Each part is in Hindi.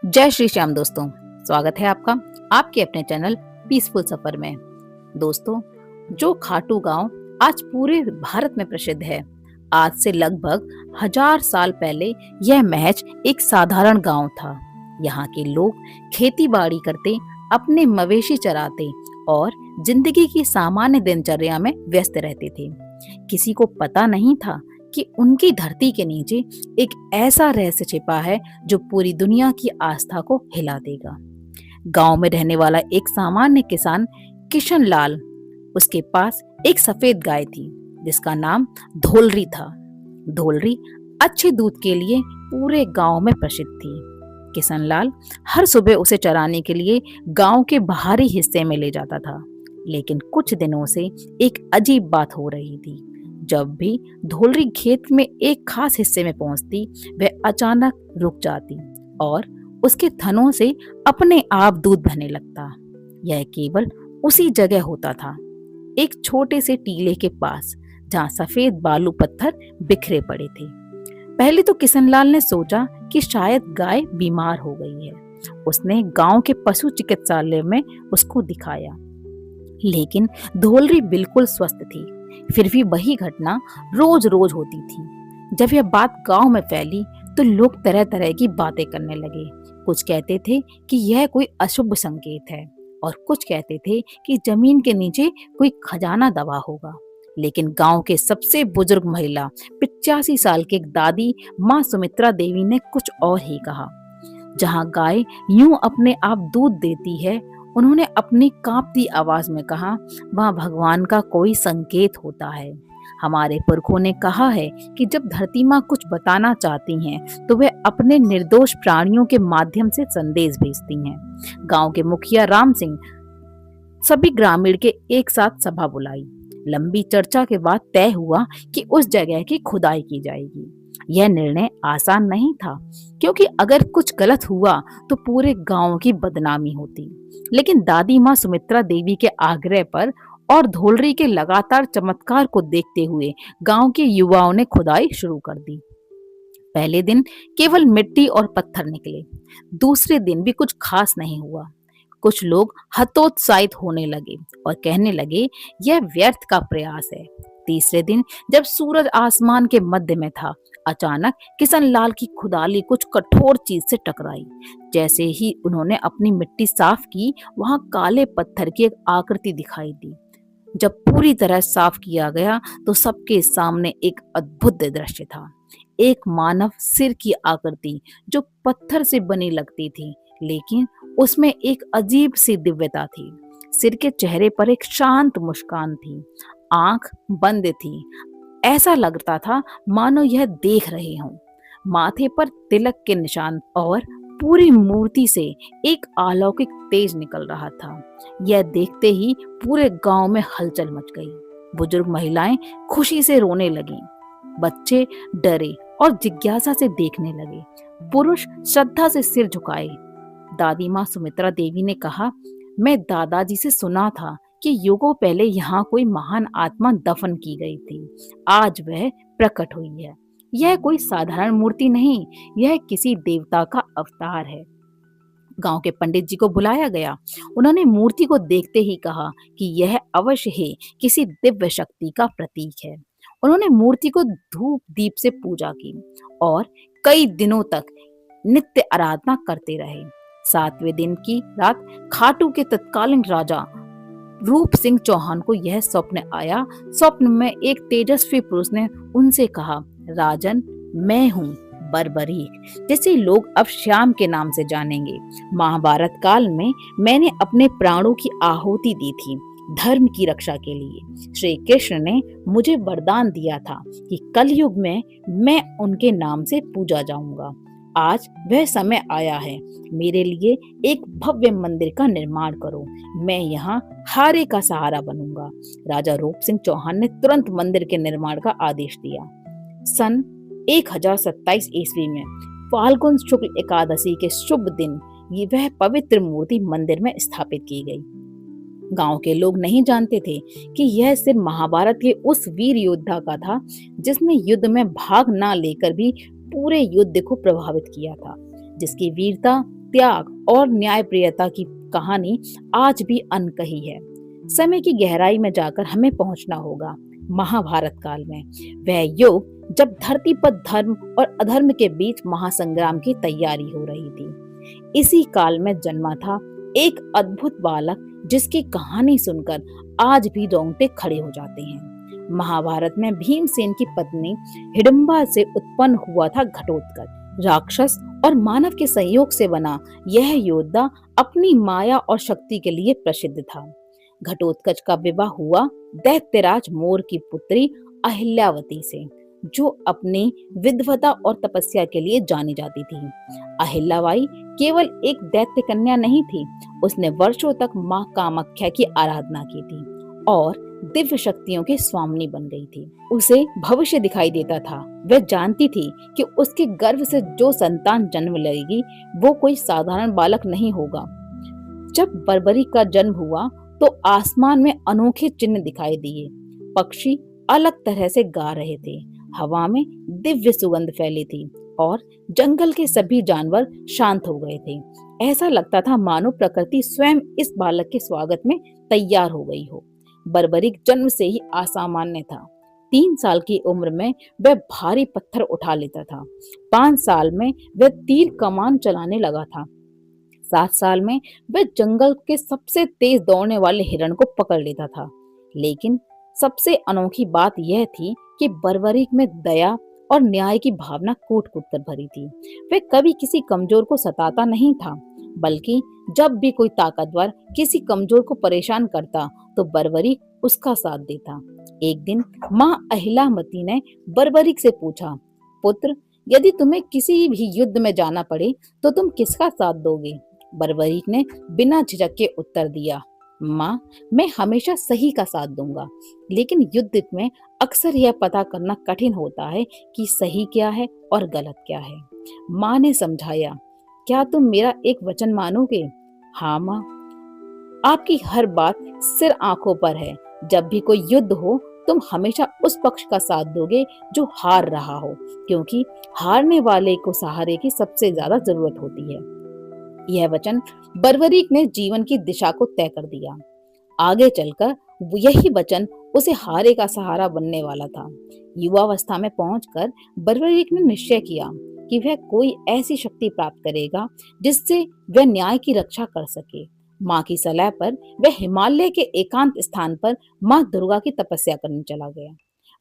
जय श्री श्याम दोस्तों, स्वागत है आपका आपके अपने चैनल पीसफुल सफर में। दोस्तों, जो खाटू गांव आज पूरे भारत में प्रसिद्ध है, आज से लगभग 1000 साल पहले यह महज एक साधारण गांव था। यहाँ के लोग खेती बाड़ी करते, अपने मवेशी चराते और जिंदगी की सामान्य दिनचर्या में व्यस्त रहते थे। किसी को पता नहीं था कि उनकी धरती के नीचे एक ऐसा रहस्य छिपा है जो पूरी दुनिया की आस्था को हिला देगा। गांव में रहने वाला एक सामान्य किसान किशन लाल, उसके पास एक सफेद गाय थी जिसका नाम धोलरी था। धोलरी अच्छे दूध के लिए पूरे गांव में प्रसिद्ध थी। किशन लाल हर सुबह उसे चराने के लिए गांव के बाहरी हिस्से में ले जाता था। लेकिन कुछ दिनों से एक अजीब बात हो रही थी। जब भी धोलरी खेत में एक खास हिस्से में पहुंचती, वह अचानक रुक जाती और उसके थनों से अपने आप दूध बहने लगता। यह केवल उसी जगह होता था, एक छोटे से टीले के पास, जहां सफेद बालू पत्थर बिखरे पड़े थे। पहले तो किशनलाल ने सोचा कि शायद गाय बीमार हो गई है। उसने गांव के पशु चिकित्सालय में उसको दिखाया, लेकिन धोलरी बिल्कुल स्वस्थ थी। फिर भी वही घटना रोज रोज होती थी। जब यह बात गांव में फैली तो लोग तरह तरह की बातें करने लगे। कुछ कहते थे कि यह कोई अशुभ संकेत है और कुछ कहते थे कि जमीन के नीचे कोई खजाना दबा होगा। लेकिन गांव के सबसे बुजुर्ग महिला 85 साल की दादी माँ सुमित्रा देवी ने कुछ और ही कहा। जहां गाय यूं अपने आप दूध देती है, उन्होंने अपनी कांपती आवाज में कहा, वहां भगवान का कोई संकेत होता है। हमारे पुरखों ने कहा है कि जब धरती माँ कुछ बताना चाहती हैं, तो वे अपने निर्दोष प्राणियों के माध्यम से संदेश भेजती हैं। गांव के मुखिया राम सिंह सभी ग्रामीण के एक साथ सभा बुलाई। लंबी चर्चा के बाद तय हुआ कि उस जगह की खुदाई की जाएगी। यह निर्णय आसान नहीं था, क्योंकि अगर कुछ गलत हुआ तो पूरे गांव की बदनामी होती। लेकिन दादी माँ सुमित्रा देवी के आग्रह पर और धोलरी के लगातार चमत्कार को देखते हुए गांव के युवाओं ने खुदाई शुरू कर दी। पहले दिन केवल मिट्टी और पत्थर निकले। दूसरे दिन भी कुछ खास नहीं हुआ। कुछ लोग हतोत्साहित होने लगे और कहने लगे, यह व्यर्थ का प्रयास है। तीसरे दिन जब सूरज आसमान के मध्य में था, अचानक किशन लाल की खुदाली कुछ कठोर चीज से टकराई। जैसे ही उन्होंने अपनी मिट्टी साफ की, वहां काले पत्थर की एक आकृति दिखाई दी। जब पूरी तरह साफ किया गया तो सबके सामने एक अद्भुत दृश्य था। एक मानव सिर की आकृति जो पत्थर से बनी लगती थी, लेकिन उसमें एक अजीब सी दिव्यता थी। सिर के चेहरे पर एक शांत मुस्कान थी, आंख बंद थी। ऐसा लगता था मानो यह देख रहे हों। माथे पर तिलक के निशान और पूरी मूर्ति से एक अलौकिक तेज निकल रहा था। यह देखते ही पूरे गांव में हलचल मच गई। बुजुर्ग महिलाएं खुशी से रोने लगीं, बच्चे डरे और जिज्ञासा से देखने लगे, पुरुष श्रद्धा से सिर झुकाए। दादी माँ सुमित्रा देवी ने कहा, मैं दादाजी से सुना था कि युगों पहले यहाँ कोई महान आत्मा दफन की गई थी। आज वह प्रकट हुई है। यह कोई साधारण मूर्ति नहीं, यह किसी देवता का अवतार है। गांव के पंडित जी को बुलाया गया। उन्होंने मूर्ति को देखते ही कहा कि यह अवश्य ही किसी दिव्य शक्ति का प्रतीक है। उन्होंने मूर्ति को धूप दीप से पूजा की और कई दिनों तक नित्य आराधना करते रहे। 7वें दिन की रात खाटू के तत्कालीन राजा रूप सिंह चौहान को यह स्वप्न आया। स्वप्न में एक तेजस्वी पुरुष ने उनसे कहा, राजन, मैं हूँ बर्बरीक, जिसे लोग अब श्याम के नाम से जानेंगे। महाभारत काल में मैंने अपने प्राणों की आहुति दी थी धर्म की रक्षा के लिए। श्री कृष्ण ने मुझे वरदान दिया था कि कलयुग में मैं उनके नाम से पूजा जाऊंगा। आज वह समय आया है। मेरे लिए एक भव्य मंदिर का निर्माण करो। मैं यहाँ हारे का सहारा बनूंगा। राजा रूप सिंह चौहान ने तुरंत मंदिर के निर्माण का आदेश दिया। सन 1027 ईस्वी में फाल्गुन शुक्ल एकादशी के शुभ दिन ये वह पवित्र मूर्ति मंदिर में स्थापित की गई। गांव के लोग नहीं जानते थे कि यह सिर्फ महाभारत के उस वीर योद्धा का था जिसने युद्ध में भाग ना लेकर भी पूरे युद्ध को प्रभावित किया था, जिसकी वीरता त्याग और न्यायप्रियता की कहानी आज भी अनकही है। समय की गहराई में जाकर हमें पहुंचना होगा महाभारत काल में, वह युग जब धरती पर धर्म और अधर्म के बीच महासंग्राम की तैयारी हो रही थी। इसी काल में जन्मा था एक अद्भुत बालक जिसकी कहानी सुनकर आज भी रोंगटे खड़े हो जाते हैं। महाभारत में भीमसेन की पत्नी हिडिंबा से उत्पन्न हुआ था घटोत्कच। राक्षस और मानव के संयोग से बना यह योद्धा अपनी माया और शक्ति के लिए प्रसिद्ध था। घटोत्कच का विवाह हुआ दैत्यराज मोर की पुत्री अहिल्यावती से, जो अपनी विद्वता और तपस्या के लिए जानी जाती थी। अहिल्याबाई केवल एक दैत्य कन्या नहीं थी, उसने वर्षों तक मां कामाख्या की आराधना की थी और दिव्य शक्तियों की स्वामिनी बन गई थी। उसे भविष्य दिखाई देता था। वह जानती थी कि उसके गर्भ से जो संतान जन्म लेगी वो कोई साधारण बालक नहीं होगा। जब बर्बरीक का जन्म हुआ तो आसमान में अनोखे चिन्ह दिखाई दिए। पक्षी अलग तरह से गा रहे थे, हवा में दिव्य सुगंध फैली थी और जंगल के सभी जानवर शांत हो गए थे। ऐसा लगता था मानो प्रकृति स्वयं इस बालक के स्वागत में तैयार हो गई हो। बर्बरीक जन्म से ही असामान्य था। 3 साल की उम्र में वह भारी पत्थर उठा लेता था। 5 साल में वह तीर कमान चलाने लगा था। 7 साल में वह जंगल के सबसे तेज दौड़ने वाले हिरण को पकड़ लेता था। लेकिन सबसे अनोखी बात यह थी कि बर्बरीक में दया और न्याय की भावना कूट-कूट कर भरी थी। वह कभी किसी कमजोर को सताता नहीं था, बल्कि जब भी कोई ताकतवर किसी कमजोर को परेशान करता तो बर्बरीक उसका साथ देता। एक दिन मां अहिल्यावती ने बर्बरीक से पूछा, पुत्र, यदि तुम्हें किसी भी युद्ध में जाना पड़े तो तुम किसका साथ दोगे? बर्बरीक ने बिना झिझक के उत्तर दिया, माँ, मैं हमेशा सही का साथ दूंगा, लेकिन युद्ध में अक्सर यह पता करना कठिन होता है कि सही क्या है और गलत क्या है। माँ ने समझाया, क्या तुम मेरा एक वचन मानोगे? हाँ माँ, आपकी हर बात सिर आंखों पर है। जब भी कोई युद्ध हो तुम हमेशा उस पक्ष का साथ दोगे जो हार रहा हो, क्योंकि हारने वाले को सहारे की सबसे ज्यादा जरूरत होती है। यह वचन बर्बरीक ने जीवन की दिशा को तय कर दिया। आगे चलकर यही वचन उसे हारे का सहारा बनने वाला था। युवावस्था में पहुंचकर बर्बरीक ने निश्चय किया कि वह कोई ऐसी शक्ति प्राप्त करेगा जिससे वह न्याय की रक्षा कर सके। माँ की सलाह पर वह हिमालय के एकांत स्थान पर माँ दुर्गा की तपस्या करने चला गया।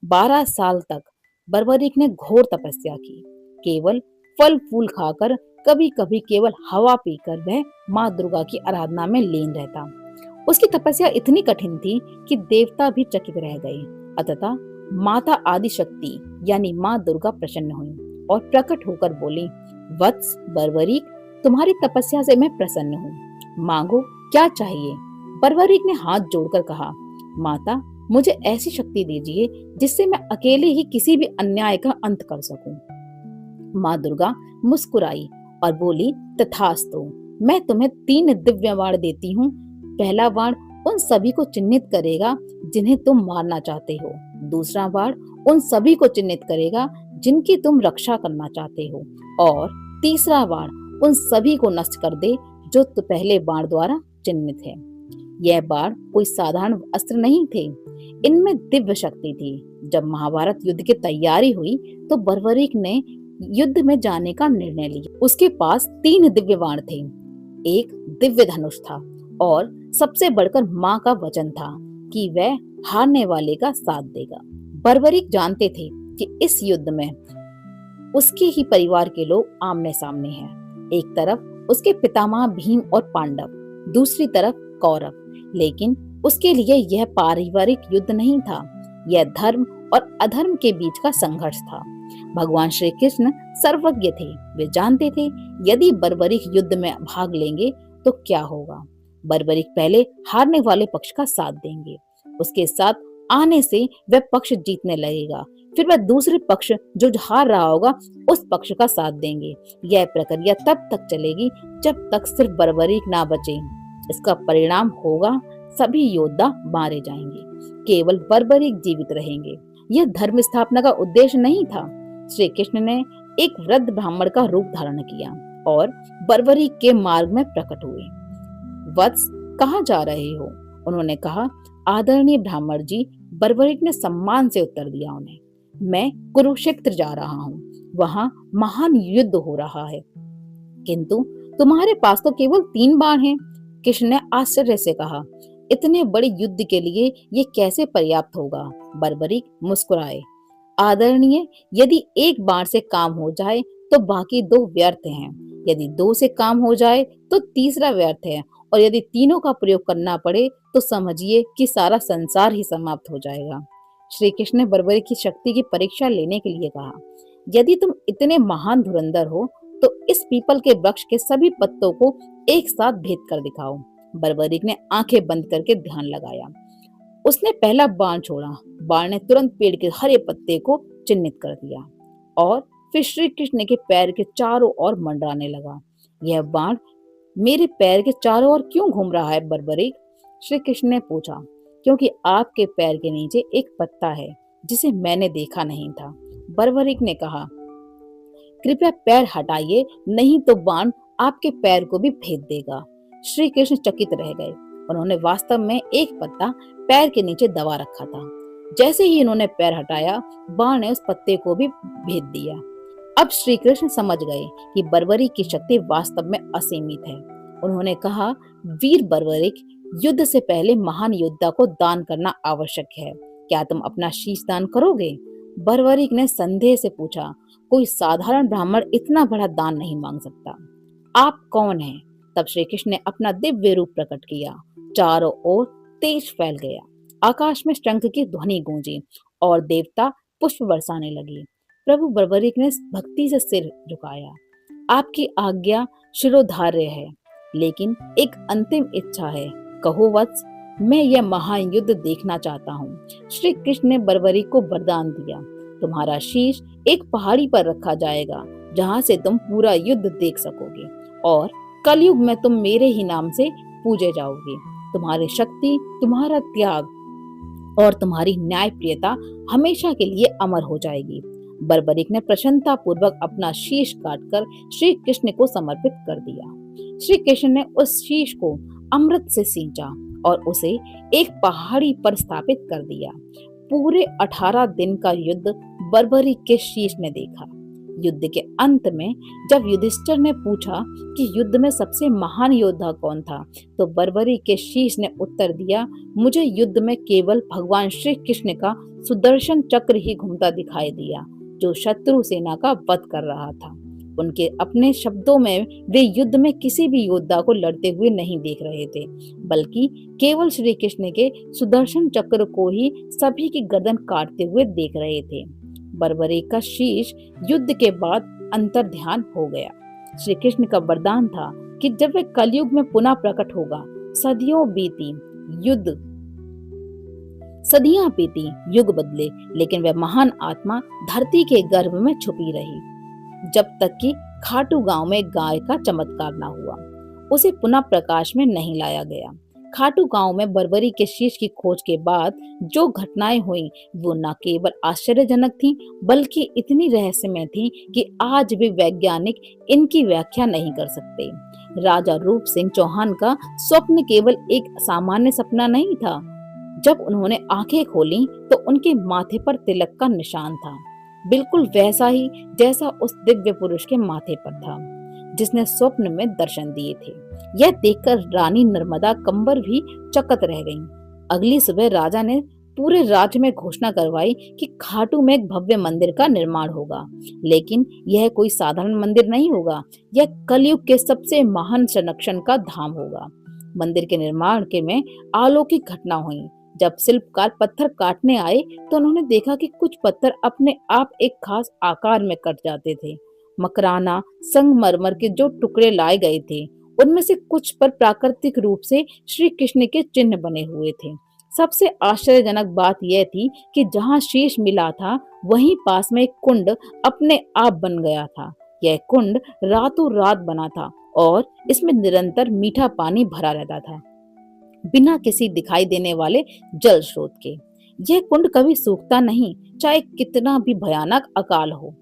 12 साल तक बर्बरीक ने घोर तपस्या की। केवल फल फूल खाकर, कभी कभी केवल हवा पीकर वह माँ दुर्गा की आराधना में लीन रहता। उसकी तपस्या इतनी कठिन थी कि देवता भी चकित रह गए। अतः माता आदि शक्ति यानी माँ दुर्गा प्रसन्न हुई और प्रकट होकर बोली, वत्स बर्बरीक, तुम्हारी तपस्या से मैं प्रसन्न हूँ, मांगो क्या चाहिए? बर्बरीक ने हाथ जोड़कर कहा, माता, मुझे ऐसी शक्ति दीजिए जिससे मैं अकेले ही किसी भी अन्याय का अंत कर सकूं। माँ दुर्गा मुस्कुराई और बोली, तथास्तु, मैं तुम्हें 3 दिव्य बाण देती हूँ। पहला बाण उन सभी को चिन्हित करेगा जिन्हें तुम मारना चाहते हो। दूसरा बाण उन सभी को चिन्हित करेगा जिनकी तुम रक्षा करना चाहते हो। और तीसरा बाण उन सभी को नष्ट कर दे जो पहले बाण द्वारा चिन्हित है। यह बाण कोई साधारण अस्त्र नहीं थे, इनमें दिव्य शक्ति थी। जब महाभारत युद्ध की तैयारी हुई तो बर्बरीक ने युद्ध में जाने का निर्णय लिया। उसके पास 3 दिव्य बाण थे, एक दिव्य धनुष था और सबसे बढ़कर माँ का वचन था कि वह हारने वाले का साथ देगा। बर्बरीक जानते थे कि इस युद्ध में उसके ही परिवार के लोग आमने सामने हैं। एक तरफ उसके पितामह भीम और पांडव, दूसरी तरफ कौरव। लेकिन उसके लिए यह पारिवारिक युद्ध नहीं था, यह धर्म और अधर्म के बीच का संघर्ष था। भगवान श्री कृष्ण सर्वज्ञ थे, वे जानते थे यदि बर्बरीक युद्ध में भाग लेंगे तो क्या होगा। बर्बरीक पहले हारने वाले पक्ष का साथ देंगे, उसके साथ आने से वह पक्ष जीतने लगेगा, फिर वह दूसरे पक्ष जो हार रहा होगा उस पक्ष का साथ देंगे। यह प्रक्रिया तब तक चलेगी जब तक सिर्फ बर्बरीक ना बचे। इसका परिणाम होगा सभी योद्धा मारे जाएंगे, केवल बर्बरीक जीवित रहेंगे। यह धर्म स्थापना का उद्देश्य नहीं था। श्री कृष्ण ने एक वृद्ध ब्राह्मण का रूप धारण किया और बर्बरी के मार्ग में प्रकट हुए। वत्स, कहाँ जा रहे हो? उन्होंने कहा। आदरणीय ब्राह्मण जी, बर्बरिक ने सम्मान से उत्तर दिया उन्हें। मैं कुरुक्षेत्र जा रहा हूँ, वहां महान युद्ध हो रहा है। किंतु तुम्हारे पास तो केवल 3 बाण हैं। कृष्ण ने आश्चर्य से कहा। इतने बड़े युद्ध के लिए ये कैसे पर्याप्त होगा? बर्बरिक मुस्कुराए। आदरणीय, यदि एक बाण से काम हो जाए तो बाकी 2 व्यर्थ हैं। यदि 2 से काम हो जाए तो तीसरा व्यर्थ है, और यदि तीनों का प्रयोग करना पड़े तो समझिए कि सारा संसार ही समाप्त हो जाएगा। श्री कृष्ण ने बर्बरी की शक्ति की परीक्षा लेने के लिए कहा। यदि तुम इतने महान धुरंधर हो तो इस पीपल के वृक्ष के सभी पत्तों को एक साथ भेद कर दिखाओ। बर्बरिक ने आंखें बंद करके ध्यान लगाया। उसने पहला बाण छोड़ा। बाण ने तुरंत पेड़ के हरे पत्ते को चिन्हित कर दिया और फिर श्री कृष्ण के पैर के चारों ओर मंडराने लगा। यह बाण मेरे पैर के चारों ओर क्यों घूम रहा है बर्बरिक? श्री कृष्ण ने पूछा। क्योंकि आपके पैर के नीचे एक पत्ता है जिसे मैंने देखा नहीं था, बर्बरिक ने कहा। कृपया पैर हटाइए, नहीं तो बाण आपके पैर को भी भेद देगा। श्री कृष्ण चकित रह गए। उन्होंने वास्तव में एक पत्ता पैर के नीचे दबा रखा था। जैसे ही इन्होंने पैर हटाया, बाण ने उस पत्ते को भी भेद दिया। अब श्री कृष्ण समझ गए कि बर्बरी की शक्ति वास्तव में असीमित है। उन्होंने कहा, वीर बर्बरिक, युद्ध से पहले महान योद्धा को दान करना आवश्यक है। क्या तुम अपना शीश दान करोगे? बर्बरिक ने संदेह से पूछा। कोई साधारण ब्राह्मण इतना बड़ा दान नहीं मांग सकता। आप कौन हैं? तब श्री कृष्ण ने अपना दिव्य रूप प्रकट किया। चारों ओर तेज फैल गया। आकाश में शंख की ध्वनि गूंजी और देवता पुष्प बरसाने लगे। प्रभु बर्बरिक ने भक्ति से सिर झुकाया। आपकी आज्ञा शिरोधार्य है, लेकिन एक अंतिम इच्छा है। कहो वत्स, मैं यह महान युद्ध देखना चाहता हूँ। श्री कृष्ण ने बर्बरिक को वरदान दिया। तुम्हारा शीश एक पहाड़ी पर रखा जाएगा, जहाँ से तुम पूरा युद्ध देख सकोगे, और कलयुग में तुम मेरे ही नाम से पूजे जाओगे। तुम्हारी शक्ति, तुम्हारा त्याग और तुम्हारी न्यायप्रियता हमेशा के लिए अमर हो जाएगी। बर्बरिक ने प्रसन्नता पूर्वक अपना शीश काटकर श्री कृष्ण को समर्पित कर दिया। श्री कृष्ण ने उस शीश को अमृत से सींचा और उसे एक पहाड़ी पर स्थापित कर दिया। पूरे 18 दिन का युद्ध बर्बरिक के शीश ने देखा। युद्ध के अंत में जब युधिष्ठिर ने पूछा कि युद्ध में सबसे महान योद्धा कौन था, तो बर्बरिक के शीश ने उत्तर दिया, मुझे युद्ध में केवल भगवान श्री कृष्ण का सुदर्शन चक्र ही घूमता दिखाई दिया, जो शत्रु सेना का वध कर रहा था। उनके अपने शब्दों में वे युद्ध में किसी भी योद्धा को लड़ते हुए नहीं देख रहे थे, बल्कि केवल श्री कृष्ण के सुदर्शन चक्र को ही सभी की गर्दन काटते हुए देख रहे थे। बर्बरिक का शीश युद्ध के बाद अंतर्ध्यान हो गया। श्री कृष्ण का वरदान था कि जब वे कलयुग में पुनः प्रकट होगा, सदियां बीती, युग बदले, लेकिन वह महान आत्मा धरती के गर्भ में छुपी रही, जब तक कि खाटू गांव में गाय का चमत्कार न हुआ। उसे पुनः प्रकाश में नहीं लाया गया। खाटू गांव में बर्बरी के शीश की खोज के बाद जो घटनाएं हुई, वो न केवल आश्चर्यजनक थीं, बल्कि इतनी रहस्यमय थीं कि आज भी वैज्ञानिक इनकी व्याख्या नहीं कर सकते। राजा रूप सिंह चौहान का स्वप्न केवल एक सामान्य सपना नहीं था। जब उन्होंने आंखें खोली तो उनके माथे पर तिलक का निशान था, बिल्कुल वैसा ही जैसा उस दिव्य पुरुष के माथे पर था जिसने स्वप्न में दर्शन दिए थे। यह देखकर रानी नर्मदा कंबर भी चकित रह गईं। अगली सुबह राजा ने पूरे राज्य में घोषणा करवाई कि खाटू में एक भव्य मंदिर का निर्माण होगा, लेकिन यह कोई साधारण मंदिर नहीं होगा। यह कलयुग के सबसे महान संरक्षण का धाम होगा। मंदिर के निर्माण के में अलौकिक घटना हुई। जब शिल्पकार पत्थर काटने आए तो उन्होंने देखा कि कुछ पत्थर अपने आप एक खास आकार में कट जाते थे। मकराना, संगमरमर के जो टुकड़े लाए गए थे, उनमें से कुछ पर प्राकृतिक रूप से श्री कृष्ण के चिन्ह बने हुए थे। सबसे आश्चर्यजनक बात यह थी कि जहाँ शीश मिला था, वहीं पास में एक कुंड अपने आप बन गया था। यह कुंड रातों रात बना था और इसमें निरंतर मीठा पानी भरा रहता था, बिना किसी दिखाई देने वाले जल स्रोत के। यह कुंड कभी सूखता नहीं, चाहे कितना भी भयानक अकाल हो।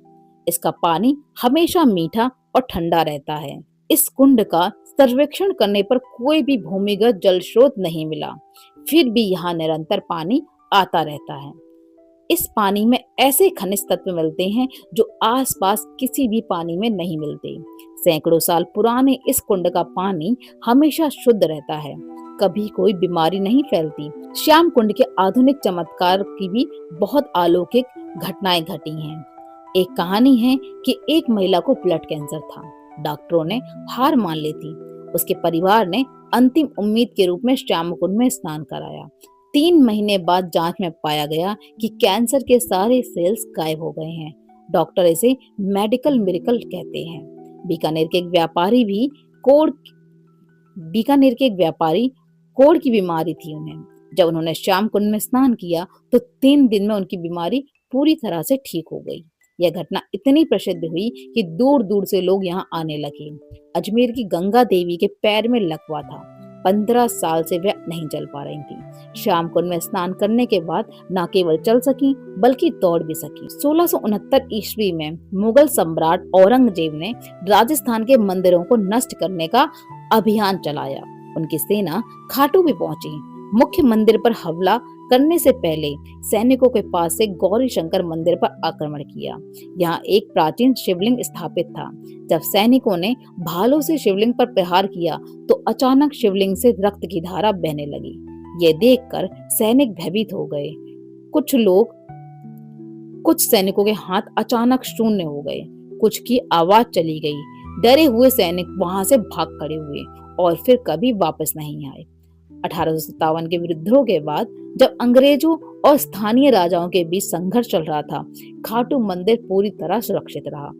इसका पानी हमेशा मीठा और ठंडा रहता है। इस कुंड का सर्वेक्षण करने पर कोई भी भूमिगत जल स्रोत नहीं मिला, फिर भी यहाँ निरंतर पानी आता रहता है। इस पानी में ऐसे खनिज तत्व मिलते हैं जो आसपास किसी भी पानी में नहीं मिलते। सैकड़ों साल पुराने इस कुंड का पानी हमेशा शुद्ध रहता है, कभी कोई बीमारी नहीं फैलती। श्याम कुंड के आधुनिक चमत्कार की भी बहुत अलौकिक घटनाएं घटी हैं। एक कहानी है कि एक महिला को ब्लड कैंसर था। डॉक्टरों ने हार मान ली थी। उसके परिवार ने अंतिम उम्मीद के रूप में श्याम कुंड में स्नान कराया। 3 महीने बाद जांच में पाया गया कि कैंसर के सारे सेल्स गायब हो गए हैं। डॉक्टर इसे मेडिकल मिरेकल कहते हैं। बीकानेर के एक व्यापारी भी कोढ़ बीकानेर के एक व्यापारी कोढ़ की बीमारी थी उन्हें। जब उन्होंने श्याम कुंड में स्नान किया तो 3 दिन में उनकी बीमारी पूरी तरह से ठीक हो गई। यह घटना इतनी प्रसिद्ध हुई कि दूर दूर से लोग यहाँ आने लगे। अजमेर की गंगा देवी के पैर में लकवा था। 15 साल से वह नहीं चल पा रही थी। श्याम कुंड में स्नान करने के बाद न केवल चल सकी बल्कि दौड़ भी सकी। 1669 ईस्वी में मुगल सम्राट औरंगजेब ने राजस्थान के मंदिरों को नष्ट करने का अभियान चलाया। उनकी सेना खाटू भी पहुंची। मुख्य मंदिर पर हमला करने से पहले सैनिकों के पास से गौरी शंकर मंदिर पर आक्रमण किया। यहाँ एक प्राचीन शिवलिंग स्थापित था। जब सैनिकों ने भालों से शिवलिंग पर प्रहार किया तो अचानक शिवलिंग से रक्त की धारा बहने लगी। ये देखकर सैनिक भयभीत हो गए। कुछ सैनिकों के हाथ अचानक शून्य हो गए, कुछ की आवाज चली गई। डरे हुए सैनिक वहां से भाग खड़े हुए और फिर कभी वापस नहीं आए। 1857 के विद्रोह के बाद जब अंग्रेजों और स्थानीय राजाओं के बीच संघर्ष चल रहा था, खाटू मंदिर पूरी तरह सुरक्षित रहा।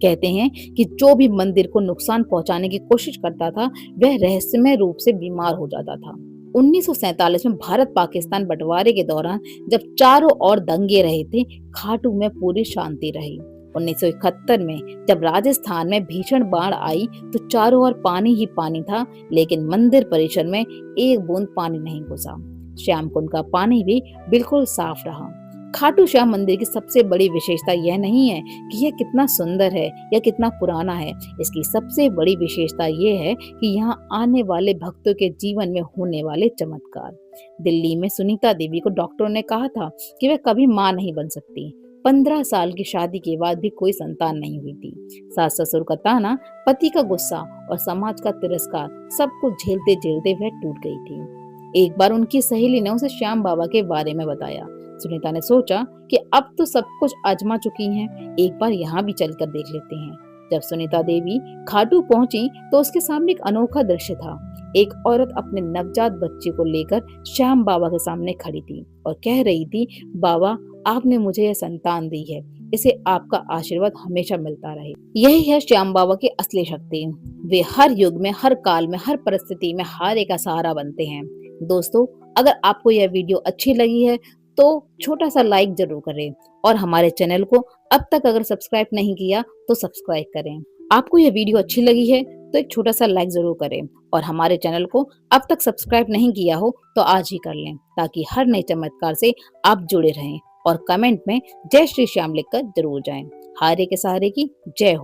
कहते हैं कि जो भी मंदिर को नुकसान पहुंचाने की कोशिश करता था वह रहस्यमय रूप से बीमार हो जाता था। 1947 में भारत पाकिस्तान बंटवारे के दौरान जब चारों ओर दंगे रहे थे, खाटू में पूरी शांति रही। 1971 में जब राजस्थान में भीषण बाढ़ आई तो चारों ओर पानी ही पानी था, लेकिन मंदिर परिसर में एक बूंद पानी नहीं घुसा। श्याम कुंड का पानी भी बिल्कुल साफ रहा। खाटू श्याम मंदिर की सबसे बड़ी विशेषता यह नहीं है कि यह कितना सुंदर है या कितना पुराना है। इसकी सबसे बड़ी विशेषता यह है कि यहाँ आने वाले भक्तों के जीवन में होने वाले चमत्कार। दिल्ली में सुनीता देवी को डॉक्टरों ने कहा था कि वह कभी मां नहीं बन सकती। 15 साल की शादी के बाद भी कोई संतान नहीं हुई थी। सास ससुर का ताना, पति का गुस्सा और समाज का तिरस्कार सब कुछ झेलते झेलते वह टूट गई थी। एक बार उनकी सहेली ने उसे श्याम बाबा के बारे में बताया। सुनीता ने सोचा कि अब तो सब कुछ आजमा चुकी हैं, एक बार यहाँ भी चलकर देख लेते हैं। जब सुनीता देवी खाटू पहुंची तो उसके सामने एक अनोखा दृश्य था। एक औरत अपने नवजात बच्चे को लेकर श्याम बाबा के सामने खड़ी थी और कह रही थी, बाबा आपने मुझे यह संतान दी है, इसे आपका आशीर्वाद हमेशा मिलता रहे। यही है श्याम बाबा की असली शक्ति। वे हर युग में, हर काल में, हर परिस्थिति में हारे का सहारा बनते हैं। दोस्तों, अगर आपको यह वीडियो अच्छी लगी है तो छोटा सा लाइक जरूर करें और हमारे चैनल को अब तक अगर सब्सक्राइब नहीं किया तो सब्सक्राइब करें। आपको यह वीडियो अच्छी लगी है तो एक छोटा सा लाइक जरूर करें और हमारे चैनल को अब तक सब्सक्राइब नहीं किया हो तो आज ही कर लें, ताकि हर नए चमत्कार से आप जुड़े रहें। और कमेंट में जय श्री श्याम लिखकर जरूर जाएं। हारे के सहारे की जय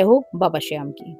हो बाबा श्याम की।